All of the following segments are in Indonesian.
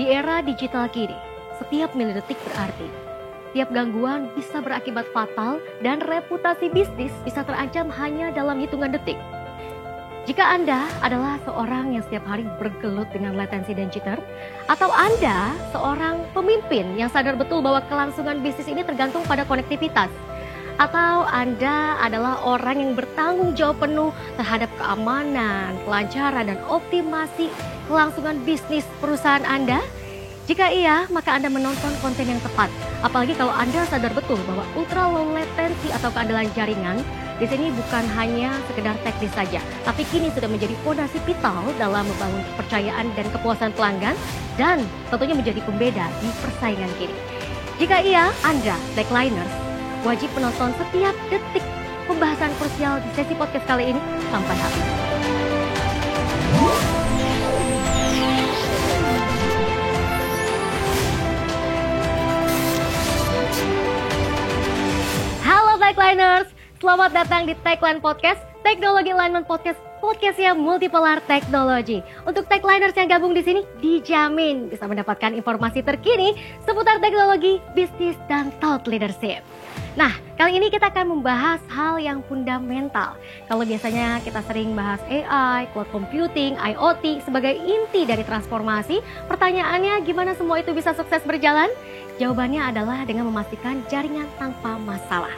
Di era digital kini, setiap milidetik berarti. Setiap gangguan bisa berakibat fatal dan reputasi bisnis bisa terancam hanya dalam hitungan detik. Jika Anda adalah seorang yang setiap hari bergelut dengan latensi dan jitter, atau Anda seorang pemimpin yang sadar betul bahwa kelangsungan bisnis ini tergantung pada konektivitas, atau Anda adalah orang yang bertanggung jawab penuh terhadap keamanan, kelancaran, dan optimasi kelangsungan bisnis perusahaan Anda? Jika iya, maka Anda menonton konten yang tepat. Apalagi kalau Anda sadar betul bahwa ultra low latency atau keandalan jaringan di sini bukan hanya sekedar teknis saja, tapi kini sudah menjadi fondasi vital dalam membangun kepercayaan dan kepuasan pelanggan, dan tentunya menjadi pembeda di persaingan kini. Jika iya, Anda, Techliners, wajib menonton setiap detik pembahasan krusial di sesi podcast kali ini sampai habis. Halo Techliners, selamat datang di Techline Podcast, Teknologi Alignment Podcast, podcastnya Multipolar Technology. Untuk Techliners yang gabung di sini dijamin bisa mendapatkan informasi terkini seputar teknologi, bisnis, dan thought leadership. Nah, kali ini kita akan membahas hal yang fundamental. Kalau biasanya kita sering bahas AI, cloud computing, IoT sebagai inti dari transformasi, pertanyaannya gimana semua itu bisa sukses berjalan? Jawabannya adalah dengan memastikan jaringan tanpa masalah.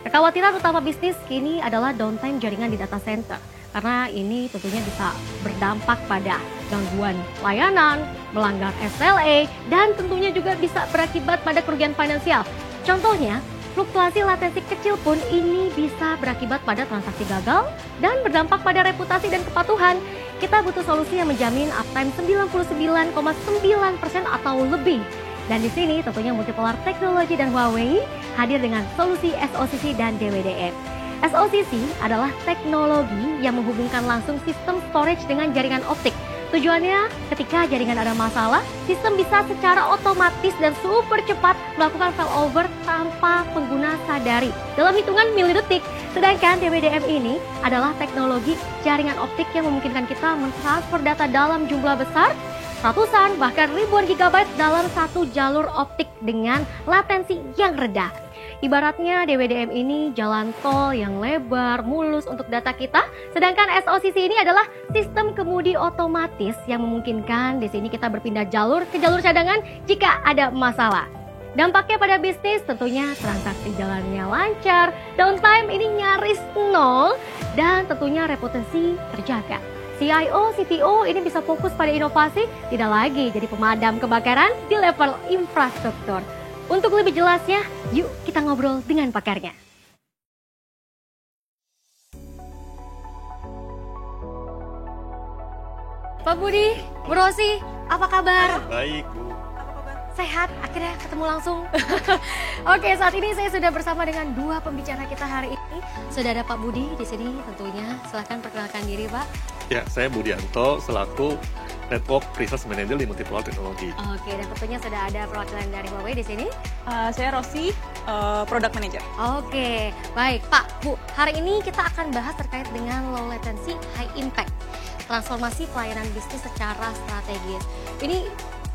Kekhawatiran utama bisnis kini adalah downtime jaringan di data center. Karena ini tentunya bisa berdampak pada gangguan layanan, melanggar SLA, dan tentunya juga bisa berakibat pada kerugian finansial. Contohnya, fluktuasi latensi kecil pun ini bisa berakibat pada transaksi gagal dan berdampak pada reputasi dan kepatuhan. Kita butuh solusi yang menjamin uptime 99,9% atau lebih. Dan di sini tentunya Multipolar Technology dan Huawei hadir dengan solusi SOCC dan DWDM. SOCC adalah teknologi yang menghubungkan langsung sistem storage dengan jaringan optik. Tujuannya ketika jaringan ada masalah, sistem bisa secara otomatis dan super cepat melakukan failover tanpa pengguna sadari dalam hitungan milidetik. Sedangkan DWDM ini adalah teknologi jaringan optik yang memungkinkan kita mentransfer data dalam jumlah besar, ratusan bahkan ribuan gigabyte dalam satu jalur optik dengan latensi yang rendah. Ibaratnya DWDM ini jalan tol yang lebar, mulus untuk data kita, sedangkan SOCC ini adalah sistem kemudi otomatis yang memungkinkan di sini kita berpindah jalur ke jalur cadangan jika ada masalah. Dampaknya pada bisnis tentunya transaksi jalannya lancar, downtime ini nyaris nol, dan tentunya reputasi terjaga. CIO, CTO ini bisa fokus pada inovasi, tidak lagi jadi pemadam kebakaran di level infrastruktur. Untuk lebih jelasnya, yuk kita ngobrol dengan pakarnya. Pak Budi, Bu Rosi, apa kabar? Baik, Bu. Sehat, akhirnya ketemu langsung. Oke, saat ini saya sudah bersama dengan dua pembicara kita hari ini. Sudah ada Pak Budi di sini tentunya. Silahkan perkenalkan diri, Pak. Ya, saya Budianto selaku Network Research Manager di Multipolar Technology. Oke, dan tentunya sudah ada perwakilan dari Huawei di sini. Saya Rosi, Product Manager. Oke, baik Pak, Bu. Hari ini kita akan bahas terkait dengan low latency, high impact. Transformasi pelayanan bisnis secara strategis. Ini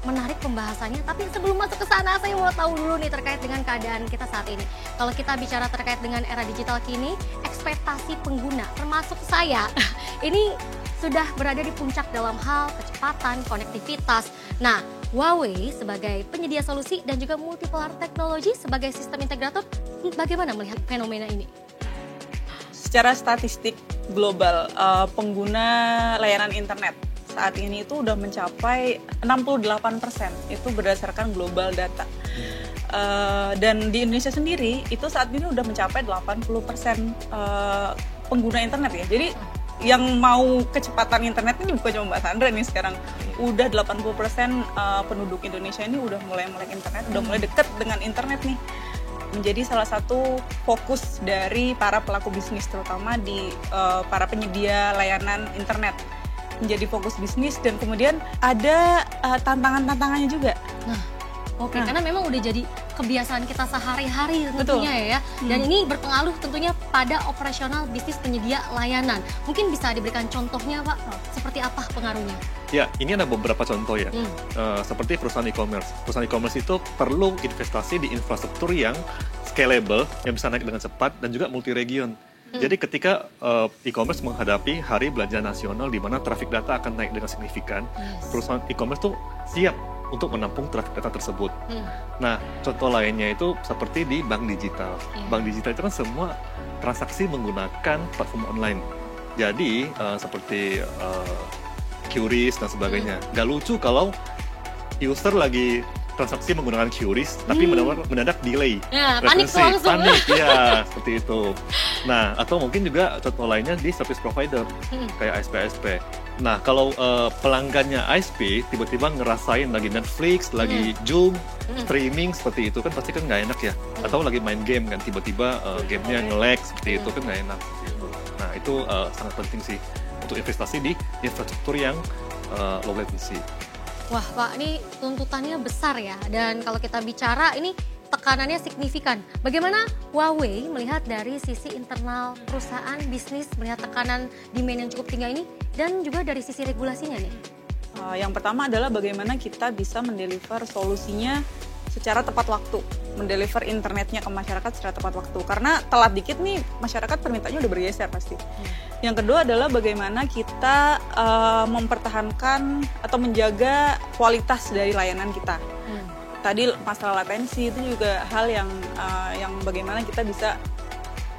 menarik pembahasannya, tapi sebelum masuk ke sana saya mau tahu dulu nih terkait dengan keadaan kita saat ini. Kalau kita bicara terkait dengan era digital kini, ekspektasi pengguna termasuk saya ini sudah berada di puncak dalam hal kecepatan, konektivitas. Nah, Huawei sebagai penyedia solusi dan juga Multipolar Technology sebagai sistem integrator, bagaimana melihat fenomena ini? Secara statistik global, pengguna layanan internet saat ini itu udah mencapai 68%, itu berdasarkan global data. Dan di Indonesia sendiri itu saat ini udah mencapai 80% pengguna internet ya. Jadi yang mau kecepatan internet ini bukan cuma Mbak Sandra nih sekarang. Udah 80% penduduk Indonesia ini udah mulai melek internet, udah mulai deket dengan internet nih. Menjadi salah satu fokus dari para pelaku bisnis, terutama di para penyedia layanan internet. Menjadi fokus bisnis, dan kemudian ada tantangan-tantangannya juga. Oke, karena memang udah jadi kebiasaan kita sehari-hari tentunya. Betul. Ya. Dan ini berpengaruh tentunya pada operasional bisnis penyedia layanan. Mungkin bisa diberikan contohnya Pak, seperti apa pengaruhnya? Ya, ini ada beberapa contoh ya. Seperti perusahaan e-commerce. Perusahaan e-commerce itu perlu investasi di infrastruktur yang scalable, yang bisa naik dengan cepat, dan juga multi-region. Jadi ketika e-commerce menghadapi hari belanja nasional di mana traffic data akan naik dengan signifikan, perusahaan e-commerce tuh siap untuk menampung traffic data tersebut. Nah, contoh lainnya itu seperti di bank digital. Bank digital itu kan semua transaksi menggunakan platform online. Jadi seperti QRIS dan sebagainya. Gak lucu kalau user lagi transaksi menggunakan QRIS, tapi mendadak delay. Ya, panik Referensi, langsung. panik, ya, seperti itu. Nah, atau mungkin juga contoh lainnya di service provider, kayak ISP-ISP. Nah, kalau pelanggannya ISP tiba-tiba ngerasain lagi Netflix, lagi Zoom, streaming seperti itu kan pasti kan nggak enak ya. Atau lagi main game kan, tiba-tiba gamenya nge-lag seperti itu kan nggak enak. Seperti itu. Nah, itu sangat penting sih untuk investasi di infrastruktur yang low latency. Wah Pak, ini tuntutannya besar ya. Dan kalau kita bicara ini tekanannya signifikan. Bagaimana Huawei melihat dari sisi internal perusahaan bisnis, melihat tekanan demand yang cukup tinggi ini, dan juga dari sisi regulasinya nih? Yang pertama adalah bagaimana kita bisa mendeliver solusinya secara tepat waktu, mendeliver internetnya ke masyarakat secara tepat waktu. Karena telat dikit nih, masyarakat permintaannya udah bergeser pasti. Yang kedua adalah bagaimana kita mempertahankan atau menjaga kualitas dari layanan kita. Tadi masalah latensi itu juga hal yang bagaimana kita bisa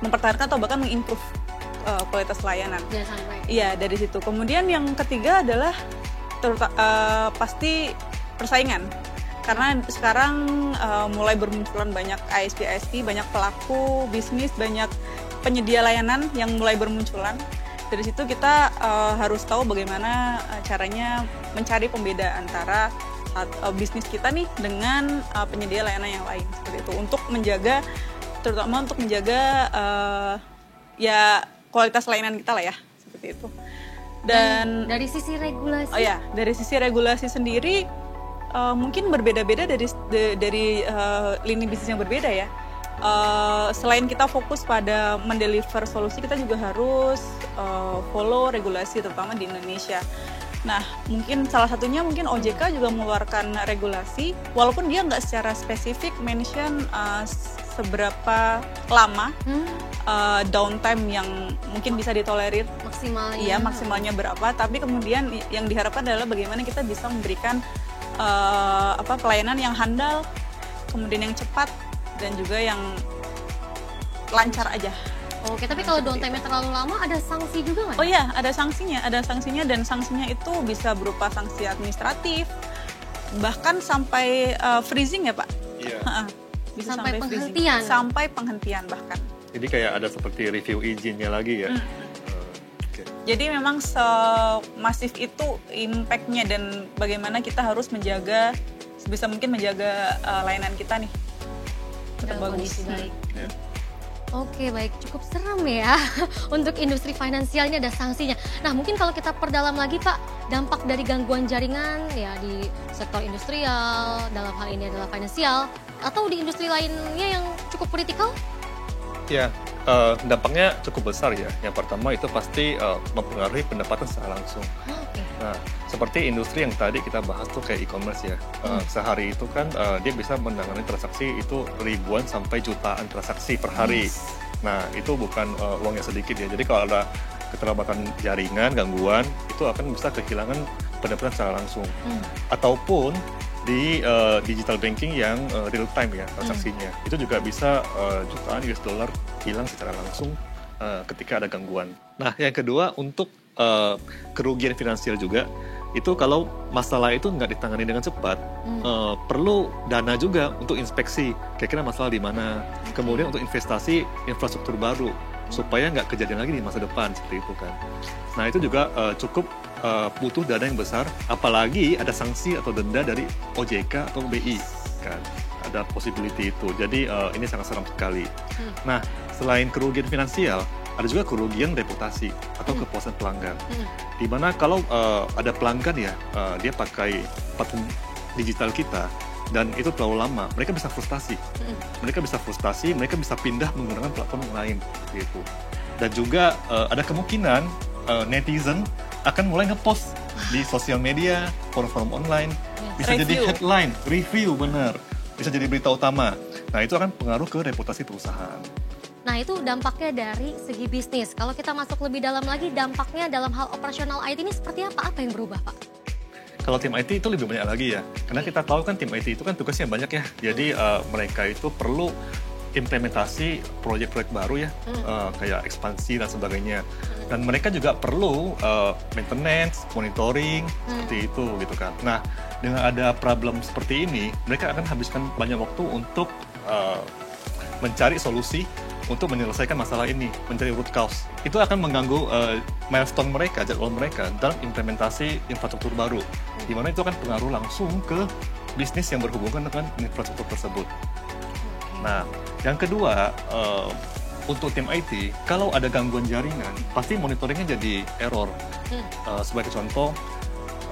mempertahankan atau bahkan mengimprove kualitas layanan. Jangan sampai. Iya, dari situ. Kemudian yang ketiga adalah pasti persaingan. Karena sekarang mulai bermunculan banyak ISP, banyak pelaku bisnis, banyak penyedia layanan yang mulai bermunculan. Dari situ kita harus tahu bagaimana caranya mencari pembeda antara bisnis kita nih dengan penyedia layanan yang lain seperti itu, untuk menjaga, terutama untuk menjaga ya kualitas layanan kita lah ya, seperti itu. Dan dari sisi regulasi? Oh ya, dari sisi regulasi sendiri mungkin berbeda-beda dari lini bisnis yang berbeda ya. Selain kita fokus pada mendeliver solusi, kita juga harus follow regulasi terutama di Indonesia. Nah, mungkin salah satunya mungkin OJK juga mengeluarkan regulasi, walaupun dia nggak secara spesifik mention seberapa lama downtime yang mungkin bisa ditolerir. Maksimalnya? Iya, maksimalnya berapa. Tapi kemudian yang diharapkan adalah bagaimana kita bisa memberikan pelayanan yang handal, kemudian yang cepat, dan juga yang lancar aja. Oke, tapi kalau downtime-nya terlalu lama ada sanksi juga nggak? Oh iya, ada sanksinya dan sanksinya itu bisa berupa sanksi administratif, bahkan sampai freezing ya Pak? Iya. Bisa Sampai freezing. penghentian? Sampai penghentian bahkan. Jadi kayak ada seperti review izinnya lagi ya. Oke. Jadi memang semasif itu impact-nya, dan bagaimana kita harus menjaga, sebisa mungkin menjaga layanan kita nih tetap Dalam bagus. kondisi baik. Ya. Oke, baik, cukup serem ya. Untuk industri finansial ini ada sanksinya. Nah, mungkin kalau kita perdalam lagi Pak, dampak dari gangguan jaringan ya di sektor industrial, dalam hal ini adalah finansial, atau di industri lainnya yang cukup kritikal? Ya, dampaknya cukup besar ya. Yang pertama itu pasti mempengaruhi pendapatan secara langsung. Oke. Nah, seperti industri yang tadi kita bahas tuh kayak e-commerce ya. Sehari itu kan dia bisa menangani transaksi itu ribuan sampai jutaan transaksi per hari. Nah, itu bukan uang yang sedikit ya. Jadi kalau ada keterlambatan jaringan, gangguan, itu akan bisa kehilangan pendapatan secara langsung. Ataupun di digital banking yang real time ya transaksinya. Itu juga bisa jutaan US dollar hilang secara langsung ketika ada gangguan. Nah, yang kedua untuk kerugian finansial juga, itu kalau masalah itu nggak ditangani dengan cepat, perlu dana juga untuk inspeksi kira-kira masalah di mana, kemudian untuk investasi infrastruktur baru supaya nggak kejadian lagi di masa depan seperti itu kan. Nah, itu juga cukup butuh dana yang besar, apalagi ada sanksi atau denda dari OJK atau BI kan, ada possibility itu. Jadi ini sangat seram sekali. Nah, selain kerugian finansial, ada juga kerugian reputasi atau kepuasan pelanggan. Dimana kalau ada pelanggan ya, dia pakai platform digital kita, dan itu terlalu lama, mereka bisa frustasi. Mereka bisa pindah menggunakan platform lain gitu. Dan juga ada kemungkinan netizen akan mulai ngepost di sosial media, forum-forum online, bisa jadi headline, review, benar, bisa jadi berita utama. Nah, itu akan pengaruh ke reputasi perusahaan. Nah, itu dampaknya dari segi bisnis. Kalau kita masuk lebih dalam lagi, dampaknya dalam hal operasional IT ini seperti apa? Apa yang berubah, Pak? Kalau tim IT itu lebih banyak lagi ya, karena kita tahu kan tim IT itu kan tugasnya banyak ya. Jadi mereka itu perlu implementasi proyek-proyek baru ya, kayak ekspansi dan sebagainya. Dan mereka juga perlu maintenance, monitoring, seperti itu gitu kan. Nah, dengan ada problem seperti ini, mereka akan habiskan banyak waktu untuk mencari solusi untuk menyelesaikan masalah ini, mencari root cause. Itu akan mengganggu milestone mereka, jadwal mereka dalam implementasi infrastruktur baru, di mana itu akan pengaruh langsung ke bisnis yang berhubungan dengan infrastruktur tersebut. Nah, yang kedua, untuk tim IT, kalau ada gangguan jaringan, pasti monitoringnya jadi error. Sebagai contoh,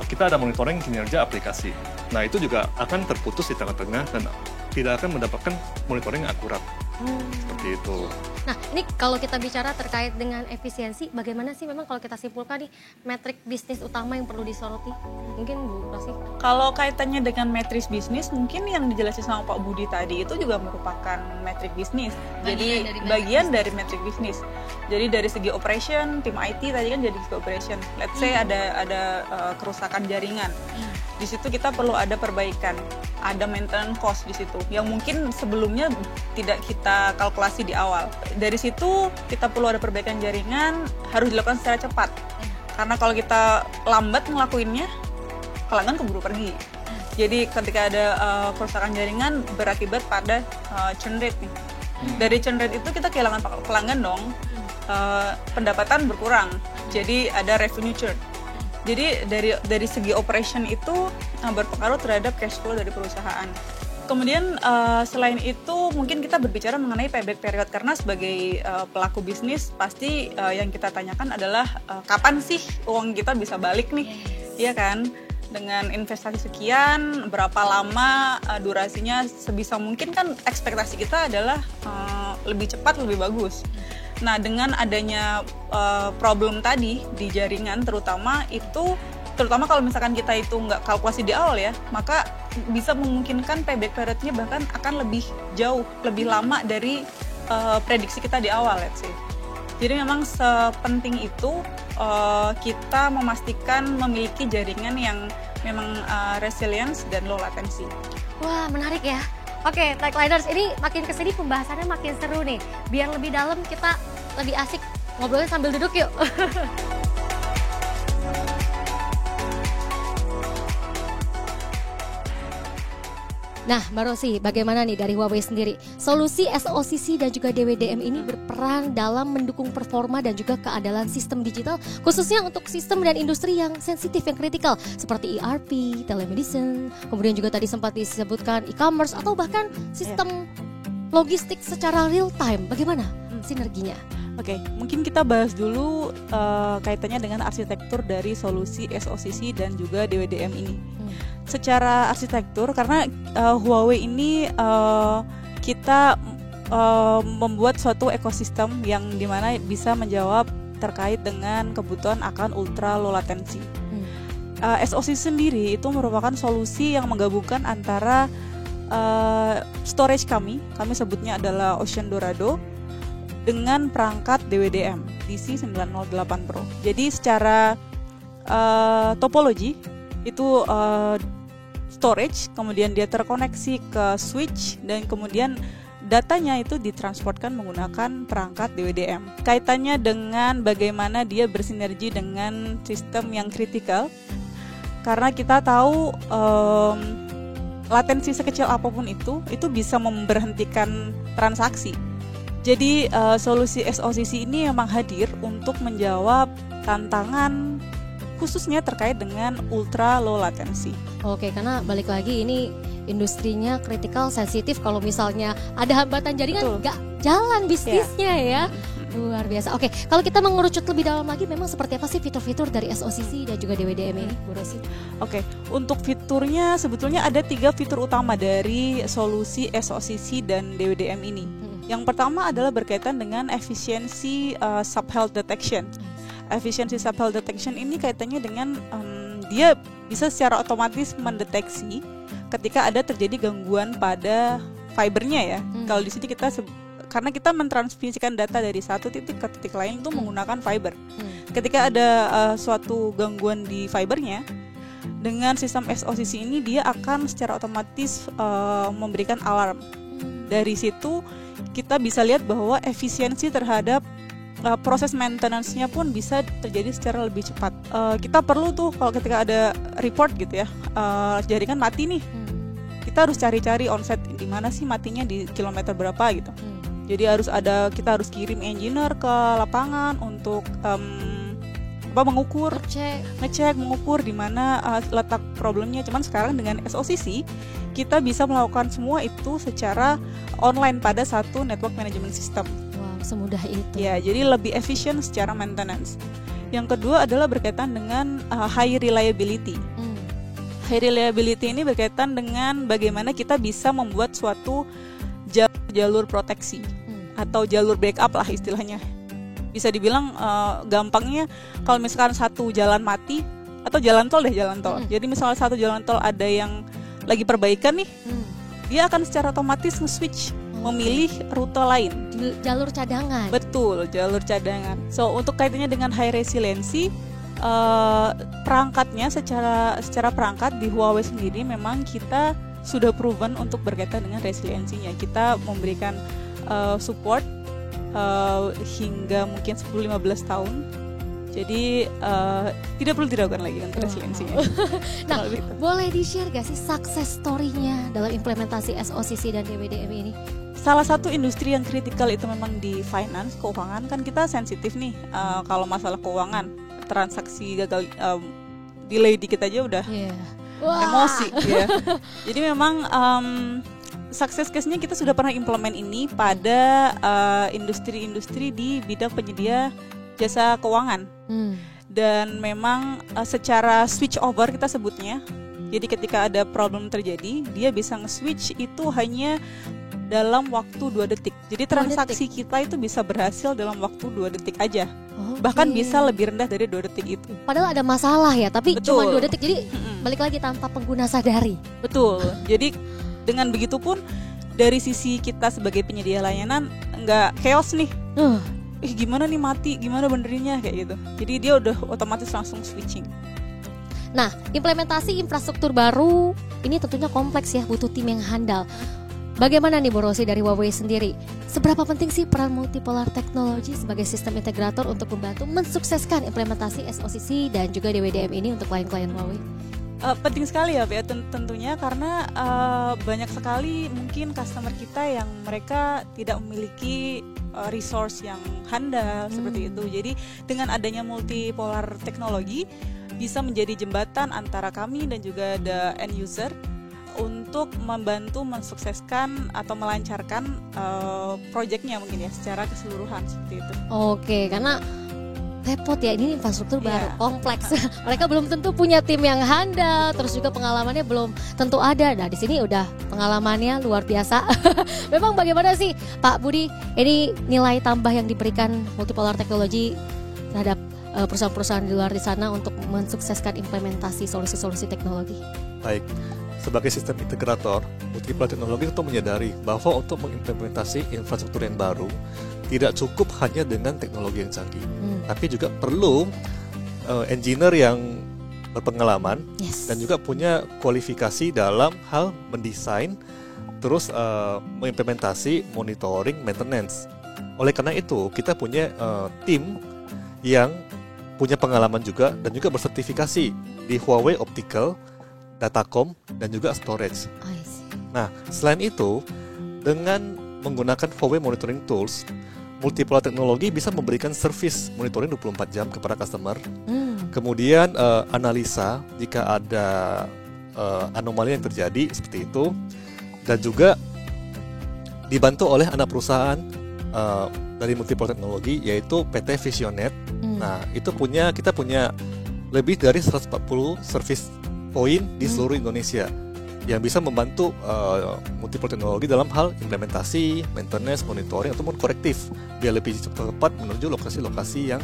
kita ada monitoring kinerja aplikasi. Nah, itu juga akan terputus di tengah-tengah dan tidak akan mendapatkan monitoring yang akurat. Seperti itu. Nah, ini kalau kita bicara terkait dengan efisiensi, bagaimana sih memang kalau kita simpulkan nih metrik bisnis utama yang perlu disoroti? Mungkin Bu Rosi? Kalau kaitannya dengan metrik bisnis, mungkin yang dijelasin sama Pak Budi tadi itu juga merupakan metrik bisnis. Jadi bagian dari metrik bisnis. Jadi dari segi operation, tim IT tadi kan jadi segi operation. Let's say ada kerusakan jaringan. Di situ kita perlu ada perbaikan, ada maintenance cost di situ yang mungkin sebelumnya tidak kita kalkulasi di awal. Dari situ kita perlu ada perbaikan jaringan, harus dilakukan secara cepat. Karena kalau kita lambat ngelakuinnya, pelanggan keburu pergi. Jadi ketika ada kerusakan jaringan berakibat pada churn rate nih. Dari churn rate itu kita kehilangan pelanggan dong, pendapatan berkurang. Jadi ada revenue churn. Jadi dari segi operation itu berpengaruh terhadap cash flow dari perusahaan. Kemudian selain itu mungkin kita berbicara mengenai payback period, karena sebagai pelaku bisnis pasti yang kita tanyakan adalah kapan sih uang kita bisa balik nih, iya kan? Dengan investasi sekian, berapa lama durasinya, sebisa mungkin kan ekspektasi kita adalah lebih cepat, lebih bagus. Nah, dengan adanya problem tadi di jaringan terutama kalau misalkan kita itu nggak kalkulasi di awal ya, maka bisa memungkinkan payback periodnya bahkan akan lebih jauh, lebih lama dari prediksi kita di awal, let's say. Jadi memang sepenting itu kita memastikan memiliki jaringan yang memang resilience dan low latency. Wah, menarik ya. Oke, Techliners, ini makin kesini pembahasannya makin seru nih. Biar lebih dalam kita lebih asik ngobrolnya sambil duduk yuk. Nah, Mbak Rosi, bagaimana nih dari Huawei sendiri? Solusi SOCC dan juga DWDM ini berperan dalam mendukung performa dan juga keandalan sistem digital, khususnya untuk sistem dan industri yang sensitif, yang kritikal, seperti ERP, telemedicine, kemudian juga tadi sempat disebutkan e-commerce, atau bahkan sistem logistik secara real time. Bagaimana sinerginya? Oke, mungkin kita bahas dulu kaitannya dengan arsitektur dari solusi SOCC dan juga DWDM ini. Secara arsitektur, karena Huawei ini kita membuat suatu ekosistem yang dimana bisa menjawab terkait dengan kebutuhan akan ultra low latency. SOCC sendiri itu merupakan solusi yang menggabungkan antara storage kami sebutnya adalah Ocean Dorado, dengan perangkat DWDM DC908 Pro. Jadi secara topologi itu storage, kemudian dia terkoneksi ke switch, dan kemudian datanya itu ditransportkan menggunakan perangkat DWDM. Kaitannya dengan bagaimana dia bersinergi dengan sistem yang kritikal, karena kita tahu latensi sekecil apapun itu bisa memberhentikan transaksi. Jadi solusi SOCC ini memang hadir untuk menjawab tantangan khususnya terkait dengan ultra low latency. Oke, karena balik lagi ini industrinya kritikal, sensitif. Kalau misalnya ada hambatan jaringan, nggak jalan bisnisnya ya. Luar biasa. Oke, kalau kita mengerucut lebih dalam lagi, memang seperti apa sih fitur-fitur dari SOCC dan juga DWDM ini, Bu Rosi? Oke, untuk fiturnya sebetulnya ada 3 fitur utama dari solusi SOCC dan DWDM ini. Yang pertama adalah berkaitan dengan efisiensi sub-health detection. Efisiensi sub-health detection ini kaitannya dengan dia bisa secara otomatis mendeteksi ketika ada terjadi gangguan pada fibernya ya. Kalau di sini kita karena kita mentransmisikan data dari satu titik ke titik lain itu menggunakan fiber. Ketika ada suatu gangguan di fibernya, dengan sistem SOCC ini dia akan secara otomatis memberikan alarm. Dari situ kita bisa lihat bahwa efisiensi terhadap proses maintenance-nya pun bisa terjadi secara lebih cepat. Kita perlu tuh kalau ketika ada report gitu ya, jaringan mati nih, kita harus cari-cari onset di mana sih matinya, di kilometer berapa gitu. Jadi kita harus kirim engineer ke lapangan untuk mengukur, ngecek, mengukur di mana letak problemnya. Cuman sekarang dengan SOCC kita bisa melakukan semua itu secara online pada satu network management system. Wow, semudah itu. Ya, jadi lebih efisien secara maintenance. Yang kedua adalah berkaitan dengan high reliability. High reliability ini berkaitan dengan bagaimana kita bisa membuat suatu jalur proteksi atau jalur backup lah istilahnya. Bisa dibilang gampangnya kalau misalkan satu jalan mati atau jalan tol. Jadi misalnya satu jalan tol ada yang lagi perbaikan nih, dia akan secara otomatis nge-switch memilih rute lain. Jalur cadangan. Betul, jalur cadangan. So untuk kaitannya dengan high resiliency, perangkatnya secara perangkat di Huawei sendiri memang kita sudah proven untuk berkaitan dengan resiliensinya. Kita memberikan support hingga mungkin 10-15 tahun. Jadi tidak perlu diragukan lagi untuk resiliensinya. Nah, boleh di-share gak sih success story-nya dalam implementasi SOCC dan DWDM ini? Salah satu industri yang kritikal itu memang di finance, keuangan. Kan kita sensitif nih kalau masalah keuangan, transaksi gagal, delay dikit aja udah emosi ya. Jadi memang success case-nya kita sudah pernah implement ini pada industri-industri di bidang penyedia jasa keuangan. Dan memang secara switch over kita sebutnya, jadi ketika ada problem terjadi, dia bisa nge-switch itu hanya dalam waktu 2 detik. Jadi transaksi kita itu bisa berhasil dalam waktu 2 detik aja. Bahkan bisa lebih rendah dari 2 detik itu. Padahal ada masalah ya, tapi cuma 2 detik. Jadi balik lagi tanpa pengguna sadari. Betul. Jadi dengan begitu pun dari sisi kita sebagai penyedia layanan nggak chaos nih. Gimana nih mati, gimana benerinnya kayak gitu. Jadi dia udah otomatis langsung switching. Nah, implementasi infrastruktur baru ini tentunya kompleks ya, butuh tim yang handal. Bagaimana nih Bu Rosi dari Huawei sendiri? Seberapa penting sih peran multipolar teknologi sebagai sistem integrator untuk membantu mensukseskan implementasi SOCC dan juga DWDM ini untuk klien-klien Huawei? Penting sekali ya, tentunya karena banyak sekali mungkin customer kita yang mereka tidak memiliki resource yang handal seperti itu. Jadi dengan adanya multipolar teknologi bisa menjadi jembatan antara kami dan juga the end user untuk membantu mensukseskan atau melancarkan proyeknya mungkin ya secara keseluruhan seperti itu. Oke, karena repot ya, ini infrastruktur baru, kompleks. Mereka belum tentu punya tim yang handal, terus juga pengalamannya belum tentu ada. Nah, di sini udah pengalamannya luar biasa. Memang bagaimana sih Pak Budi, ini nilai tambah yang diberikan multipolar teknologi terhadap perusahaan-perusahaan di luar di sana untuk mensukseskan implementasi solusi-solusi teknologi? Baik. Sebagai sistem integrator, multipolar teknologi itu menyadari bahwa untuk mengimplementasi infrastruktur yang baru tidak cukup hanya dengan teknologi yang canggih, tapi juga perlu engineer yang berpengalaman dan juga punya kualifikasi dalam hal mendesain, terus mengimplementasi, monitoring, maintenance. Oleh karena itu, kita punya tim yang punya pengalaman juga dan juga bersertifikasi di Huawei Optical, Datacom, dan juga storage. Nah, selain itu, dengan menggunakan Huawei Monitoring Tools, multipolar teknologi bisa memberikan service monitoring 24 jam kepada customer. Kemudian analisa jika ada anomali yang terjadi seperti itu, dan juga dibantu oleh anak perusahaan dari Multipol Teknologi, yaitu PT Visionet. Nah, kita punya lebih dari 140 service point di seluruh Indonesia yang bisa membantu Multipol Teknologi dalam hal implementasi, maintenance, monitoring ataupun korektif biar lebih cepat menuju lokasi-lokasi yang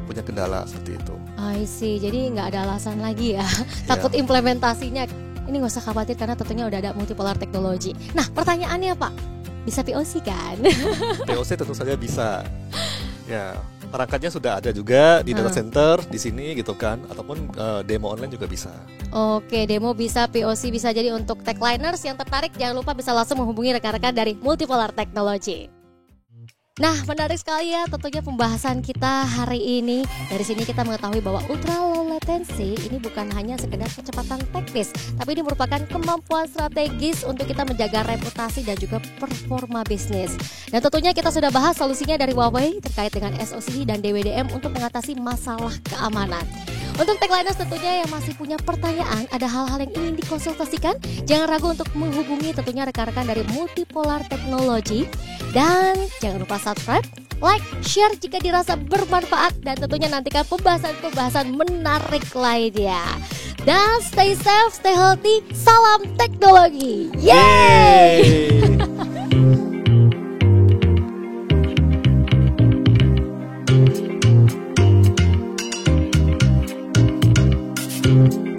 punya kendala seperti itu. I see, jadi nggak ada alasan lagi ya takut implementasinya. Ini nggak usah khawatir karena tentunya udah ada Multipolar Teknologi. Nah, pertanyaannya Pak, bisa POC kan? POC tentu saja bisa. Ya, perangkatnya sudah ada juga di data center di sini gitu kan, ataupun demo online juga bisa. Oke, demo bisa, POC bisa. Jadi untuk techliners yang tertarik jangan lupa bisa langsung menghubungi rekan-rekan dari Multipolar Technology. Nah, menarik sekali ya tentunya pembahasan kita hari ini. Dari sini kita mengetahui bahwa ultra low latency ini bukan hanya sekedar kecepatan teknis, tapi ini merupakan kemampuan strategis untuk kita menjaga reputasi dan juga performa bisnis. Dan tentunya kita sudah bahas solusinya dari Huawei terkait dengan SoC dan DWDM untuk mengatasi masalah keamanan. Untuk techliners tentunya yang masih punya pertanyaan, ada hal-hal yang ingin dikonsultasikan, jangan ragu untuk menghubungi tentunya rekan-rekan dari Multipolar Technology. Dan jangan lupa subscribe, like, share jika dirasa bermanfaat, dan tentunya nantikan pembahasan-pembahasan menarik lainnya. Dan stay safe, stay healthy, salam teknologi. Yeay! Yeay!